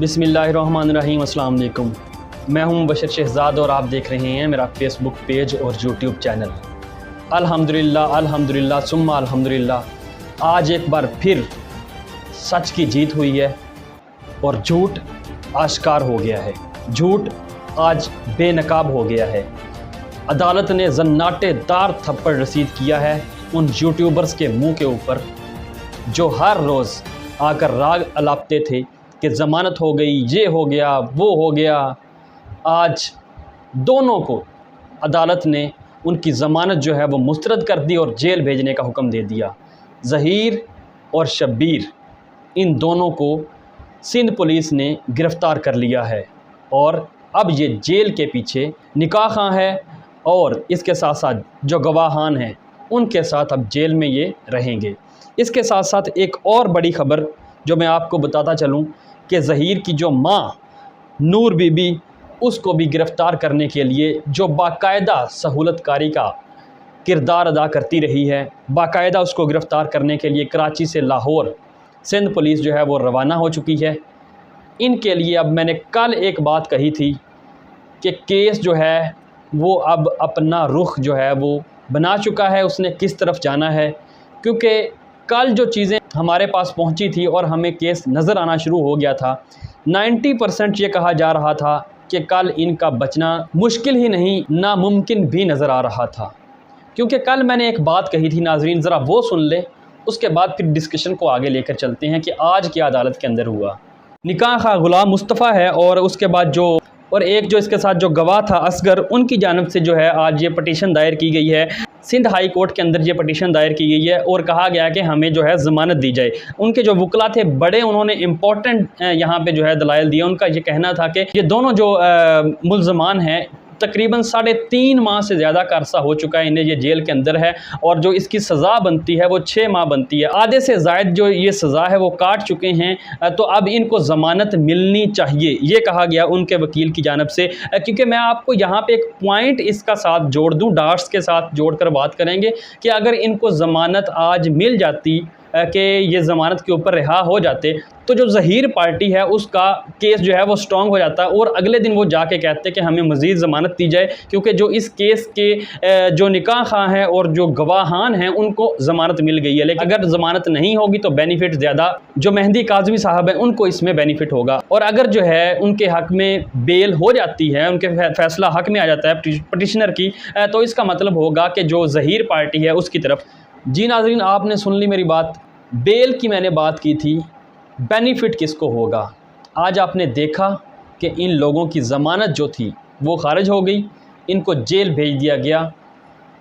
बिस्मिल्लाहिर्रहमानिर्रहीम, अस्सलाम वालेकुम। मैं हूं बशर शहजाद और आप देख रहे हैं मेरा फेसबुक पेज और यूट्यूब चैनल। अल्हम्दुलिल्लाह अल्हम्दुलिल्लाह सुम्मा अल्हम्दुलिल्लाह। आज एक बार फिर सच की जीत हुई है और झूठ आश्कार हो गया है। झूठ आज बेनकाब हो गया है। अदालत ने जन्नाटेदार थप्पड़ रसीद किया है उन यूट्यूबर्स के मुंह के ऊपर जो हर रोज़ आकर राग अलापते थे कि ज़मानत हो गई, ये हो गया, वो हो गया। आज दोनों को अदालत ने उनकी ज़मानत जो है वो मुस्तरद कर दी और जेल भेजने का हुक्म दे दिया। ज़हीर और शब्बीर, इन दोनों को सिंध पुलिस ने गिरफ़्तार कर लिया है और अब ये जेल के पीछे निकाह खां है और इसके साथ साथ जो गवाहान हैं उनके साथ अब जेल में ये रहेंगे। इसके साथ साथ एक और बड़ी ख़बर जो मैं आपको बताता चलूं कि ज़हीर की जो माँ नूर बीबी, उसको भी गिरफ़्तार करने के लिए जो बाकायदा सहूलतकारी का किरदार अदा करती रही है, बाकायदा उसको गिरफ़्तार करने के लिए कराची से लाहौर सिंध पुलिस जो है वो रवाना हो चुकी है। इनके लिए अब मैंने कल एक बात कही थी कि केस जो है वो अब अपना रुख जो है वो बना चुका है, उसने किस तरफ जाना है। क्योंकि कल जो चीज़ें हमारे पास पहुंची थी और हमें केस नज़र आना शुरू हो गया था, 90% ये कहा जा रहा था कि कल इनका बचना मुश्किल ही नहीं नामुमकिन भी नज़र आ रहा था। क्योंकि कल मैंने एक बात कही थी, नाजरीन ज़रा वो सुन ले, उसके बाद फिर डिस्कशन को आगे लेकर चलते हैं कि आज क्या अदालत के अंदर हुआ। निकाह खां गुलाम मुस्तफ़ा है और उसके बाद एक जो इसके साथ जो गवाह था असगर, उनकी जानिब से जो है आज ये पटिशन दायर की गई है। सिंध हाई कोर्ट के अंदर ये पटिशन दायर की गई है और कहा गया कि हमें जो है ज़मानत दी जाए। उनके जो वकला थे बड़े, उन्होंने इम्पोर्टेंट यहाँ पे जो है दलाइल दिया। उनका ये कहना था कि ये दोनों जो मुल्ज़मान हैं तकरीबन 3.5 माह से ज़्यादा का अरसा हो चुका है इन्हें ये जेल के अंदर है और जो इसकी सज़ा बनती है वो 6 माह बनती है। आधे से ज़ायद जो ये सज़ा है वो काट चुके हैं, तो अब इनको ज़मानत मिलनी चाहिए, ये कहा गया उनके वकील की जानिब से। क्योंकि मैं आपको यहाँ पे एक पॉइंट इसका साथ जोड़ दूँ, डाट्स के साथ जोड़कर बात करेंगे कि अगर इनको ज़मानत आज मिल जाती कि ये ज़मानत के ऊपर रिहा हो जाते तो जो ज़हीर पार्टी है उसका केस जो है वो स्ट्रॉन्ग हो जाता और अगले दिन वो जाके कहते कि हमें मज़ीद ज़मानत दी जाए। क्योंकि जो इस केस के जो निकाह खां हैं और जो गवाहान हैं उनको ज़मानत मिल गई है। लेकिन अगर ज़मानत नहीं होगी तो बेनिफिट ज़्यादा जो मेहंदी काज़मी साहब हैं उनको इसमें बेनिफिट होगा। और अगर जो है उनके हक़ में बेल हो जाती है, उनके फ़ैसला हक़ में आ जाता है पटिशनर की, तो इसका मतलब होगा कि जो ज़हीर पार्टी है उसकी तरफ। जी नाज़रीन, आपने सुन ली मेरी बात। बेल की मैंने बात की थी, बेनिफिट किसको होगा। आज आपने देखा कि इन लोगों की ज़मानत जो थी वो खारिज हो गई, इनको जेल भेज दिया गया।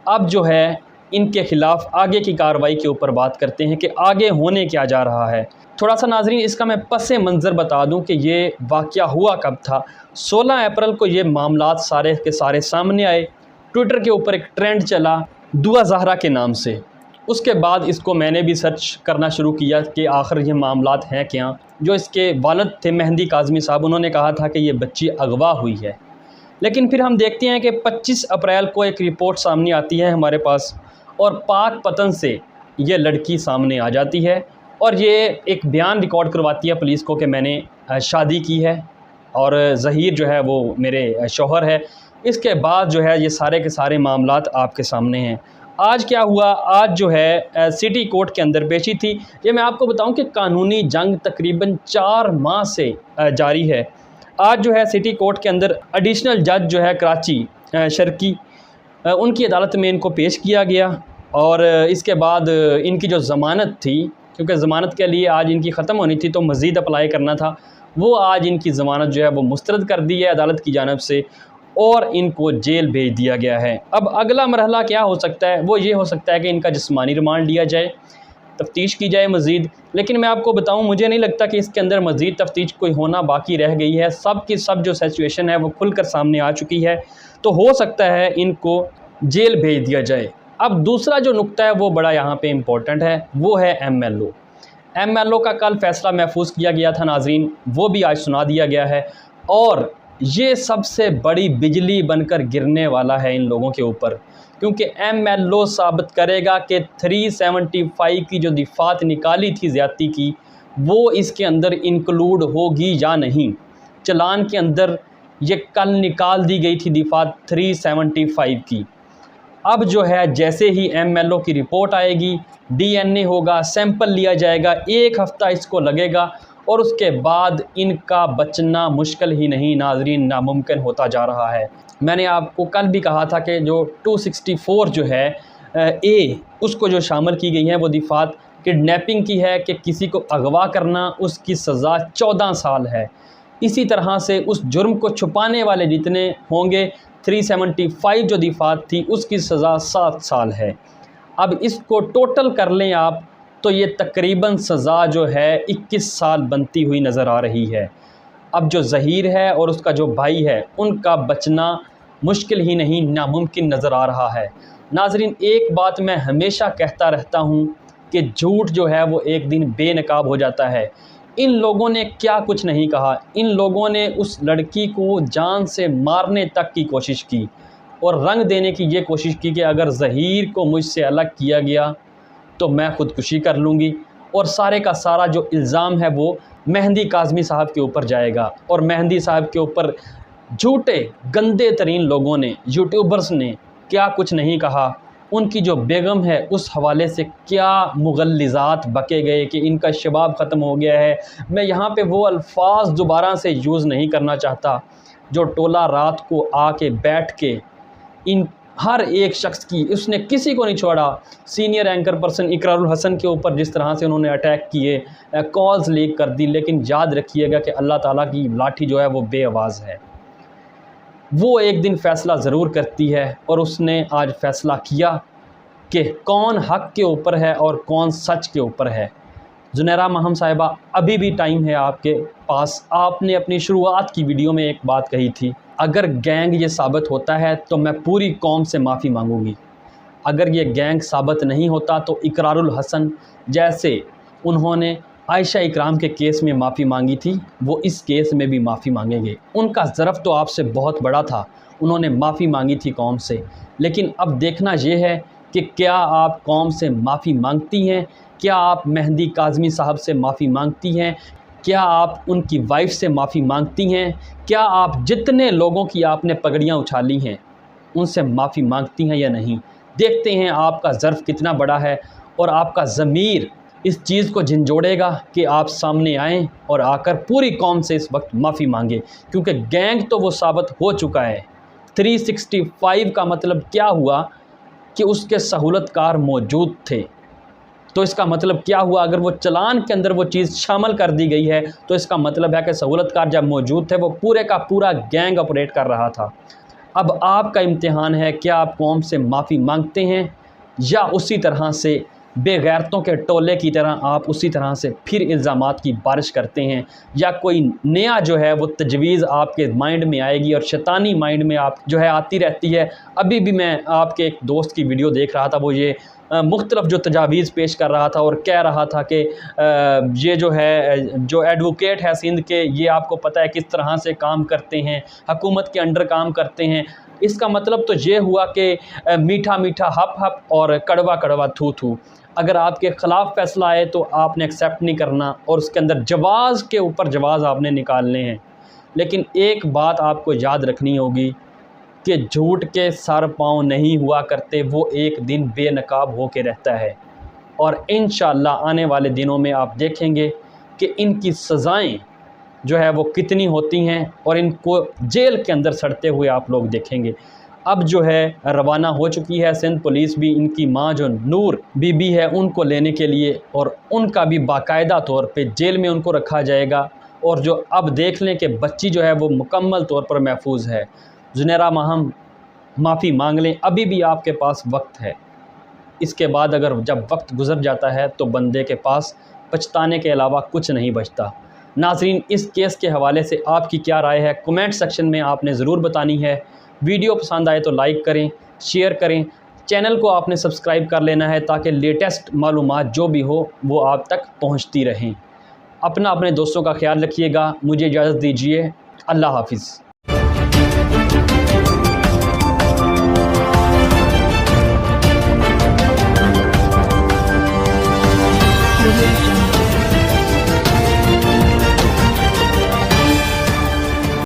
अब जो है इनके ख़िलाफ़ आगे की कार्रवाई के ऊपर बात करते हैं कि आगे होने क्या जा रहा है। थोड़ा सा नाज़रीन इसका मैं पसे मंज़र बता दूं कि ये वाक़या हुआ कब था। 16 अप्रैल को ये मामलात सारे के सारे सामने आए। ट्विटर के ऊपर एक ट्रेंड चला दुआ ज़हरा के नाम से। उसके बाद इसको मैंने भी सर्च करना शुरू किया कि आखिर ये मामलात हैं क्या। जो इसके वालिद थे मेहंदी काज़मी साहब, उन्होंने कहा था कि ये बच्ची अगवा हुई है। लेकिन फिर हम देखते हैं कि 25 अप्रैल को एक रिपोर्ट सामने आती है हमारे पास और पाक पतन से ये लड़की सामने आ जाती है और ये एक बयान रिकॉर्ड करवाती है पुलिस को कि मैंने शादी की है और ज़हीर जो है वो मेरे शौहर है। इसके बाद जो है ये सारे के सारे मामलात आपके सामने हैं। आज क्या हुआ, आज जो है सिटी कोर्ट के अंदर पेशी थी। ये मैं आपको बताऊं कि कानूनी जंग तकरीबन 4 माह से जारी है। आज जो है सिटी कोर्ट के अंदर एडिशनल जज जो है कराची शर्की, उनकी अदालत में इनको पेश किया गया और इसके बाद इनकी जो ज़मानत थी, क्योंकि ज़मानत के लिए आज इनकी ख़त्म होनी थी तो मज़ीद अप्लाई करना था, वो आज इनकी ज़मानत जो है वो मुस्तरद कर दी है अदालत की जानिब से और इनको जेल भेज दिया गया है। अब अगला मरहला क्या हो सकता है, वो ये हो सकता है कि इनका जिस्मानी रिमांड लिया जाए, तफ्तीश की जाए मज़ीद। लेकिन मैं आपको बताऊं, मुझे नहीं लगता कि इसके अंदर मज़ीद तफ्तीश कोई होना बाकी रह गई है। सब की सब जो सिचुएशन है वो खुलकर सामने आ चुकी है, तो हो सकता है इनको जेल भेज दिया जाए। अब दूसरा जो नुक्ता है वो बड़ा यहाँ पे इम्पोर्टेंट है, वो है MLO का कल फ़ैसला महफूज किया गया था नाजरीन, वो भी आज सुना दिया गया है और ये सबसे बड़ी बिजली बनकर गिरने वाला है इन लोगों के ऊपर। क्योंकि MLO साबित करेगा कि 375 की जो दिफात निकाली थी ज़्यादती की, वो इसके अंदर इंक्लूड होगी या नहीं। चलान के अंदर ये कल निकाल दी गई थी दफात 375 की। अब जो है जैसे ही MLO की रिपोर्ट आएगी, DNA होगा, सैंपल लिया जाएगा, 1 हफ़्ता इसको लगेगा और उसके बाद इनका बचना मुश्किल ही नहीं नाजरीन, नामुमकिन होता जा रहा है। मैंने आपको कल भी कहा था कि जो 264 जो है A उसको जो शामिल की गई है वो दफात किडनैपिंग की है कि किसी को अगवा करना, उसकी सज़ा 14 साल है। इसी तरह से उस जुर्म को छुपाने वाले जितने होंगे 375 जो दफात थी उसकी सज़ा 7 साल है। अब इसको टोटल कर लें आप तो ये तकरीबन सज़ा जो है 21 साल बनती हुई नज़र आ रही है। अब जो ज़हीर है और उसका जो भाई है उनका बचना मुश्किल ही नहीं नामुमकिन नज़र आ रहा है। नाज़रीन, एक बात मैं हमेशा कहता रहता हूँ कि झूठ जो है वो एक दिन बेनकाब हो जाता है। इन लोगों ने क्या कुछ नहीं कहा, इन लोगों ने उस लड़की को जान से मारने तक की कोशिश की और रंग देने की ये कोशिश की कि अगर ज़हीर को मुझसे अलग किया गया तो मैं ख़ुदकुशी कर लूँगी, और सारे का सारा जो इल्ज़ाम है वो मेहंदी काज़मी साहब के ऊपर जाएगा। और मेहंदी साहब के ऊपर झूठे गंदे तरीन लोगों ने, यूट्यूबर्स ने क्या कुछ नहीं कहा। उनकी जो बेगम है उस हवाले से क्या मुगल्लिज़ात बके गए कि इनका शबाब ख़त्म हो गया है। मैं यहाँ पे वो अल्फाज दोबारा से यूज़ नहीं करना चाहता जो टोला रात को आके बैठ के इन हर एक शख्स की, उसने किसी को नहीं छोड़ा। Senior anchor person Iqrarul Hasan के ऊपर जिस तरह से उन्होंने अटैक किए, कॉल्स लीक कर दी, लेकिन याद रखिएगा कि अल्लाह ताला की लाठी जो है वो बेआवाज़ है। वो एक दिन फ़ैसला ज़रूर करती है और उसने आज फ़ैसला किया कि कौन हक़ के ऊपर है और कौन सच के ऊपर है। ज़ुनैरा महम साहिबा, अभी भी टाइम है आपके पास। आपने अपनी शुरुआत की वीडियो में एक बात कही थी, अगर गैंग ये साबित होता है तो मैं पूरी कौम से माफ़ी मांगूंगी। अगर ये गैंग साबित नहीं होता तो इकरारुल हसन जैसे उन्होंने आयशा इकराम के केस में माफ़ी मांगी थी, वो इस केस में भी माफ़ी मांगेंगे। उनका ज़रफ़ तो आपसे बहुत बड़ा था, उन्होंने माफ़ी मांगी थी कौम से। लेकिन अब देखना ये है कि क्या आप कौम से माफ़ी मांगती हैं, क्या आप मेहंदी काज़मी साहब से माफ़ी मांगती हैं, क्या आप उनकी वाइफ से माफ़ी मांगती हैं, क्या आप जितने लोगों की आपने पगड़ियाँ उछाली हैं उनसे माफ़ी मांगती हैं या नहीं। देखते हैं आपका ज़र्फ़ कितना बड़ा है और आपका ज़मीर इस चीज़ को झंझोड़ेगा कि आप सामने आएँ और आकर पूरी कौम से इस वक्त माफ़ी मांगे, क्योंकि गैंग तो वो साबित हो चुका है। 365 का मतलब क्या हुआ कि उसके सहूलतकार मौजूद थे, तो इसका मतलब क्या हुआ, अगर वो चलान के अंदर वो चीज़ शामिल कर दी गई है तो इसका मतलब है कि सहूलतकार जब मौजूद थे वो पूरे का पूरा गैंग ऑपरेट कर रहा था। अब आपका इम्तिहान है, क्या आप कौम से माफ़ी मांगते हैं या उसी तरह से बेगैरतों के टोले की तरह आप उसी तरह से फिर इल्ज़ामात की बारिश करते हैं, या कोई नया जो है वो तजवीज़ आपके माइंड में आएगी और शैतानी माइंड में आप जो है आती रहती है। अभी भी मैं आपके एक दोस्त की वीडियो देख रहा था, वो ये मुख्तलिफ जो तजावीज़ पेश कर रहा था और कह रहा था कि ये जो है जो एडवोकेट है सिंध के, ये आपको पता है किस तरह से काम करते हैं, हुकूमत के अंडर काम करते हैं। इसका मतलब तो ये हुआ कि मीठा मीठा हप हप और कड़वा कड़वा थू थू। अगर आपके ख़िलाफ़ फ़ैसला आए तो आपने एक्सेप्ट नहीं करना और उसके अंदर जवाज़ के ऊपर जवाज़ आपने निकालने हैं। लेकिन एक बात आपको याद रखनी होगी कि झूठ के सर पाँव नहीं हुआ करते, वो एक दिन बेनकाब हो के रहता है। और इंशाअल्लाह आने वाले दिनों में आप देखेंगे कि इनकी सज़ाएँ जो है वो कितनी होती हैं और इनको जेल के अंदर सड़ते हुए आप लोग देखेंगे। अब जो है रवाना हो चुकी है सिंध पुलिस भी, इनकी माँ जो नूर बीबी है उनको लेने के लिए, और उनका भी बाकायदा तौर पे जेल में उनको रखा जाएगा। और जो अब देख लें कि बच्ची जो है वो मुकम्मल तौर पर महफूज है। ज़ुनैरा महम, माफ़ी मांग लें, अभी भी आपके पास वक्त है। इसके बाद अगर जब वक्त गुज़र जाता है तो बंदे के पास पछताने के अलावा कुछ नहीं बचता। नाज़रीन, इस केस के हवाले से आपकी क्या राय है कमेंट सेक्शन में आपने ज़रूर बतानी है। वीडियो पसंद आए तो लाइक करें, शेयर करें, चैनल को आपने सब्सक्राइब कर लेना है ताकि लेटेस्ट मालूमात जो भी हो वो आप तक पहुंचती रहें। अपने दोस्तों का ख्याल रखिएगा। मुझे इजाज़त दीजिए। अल्लाह हाफ़िज़।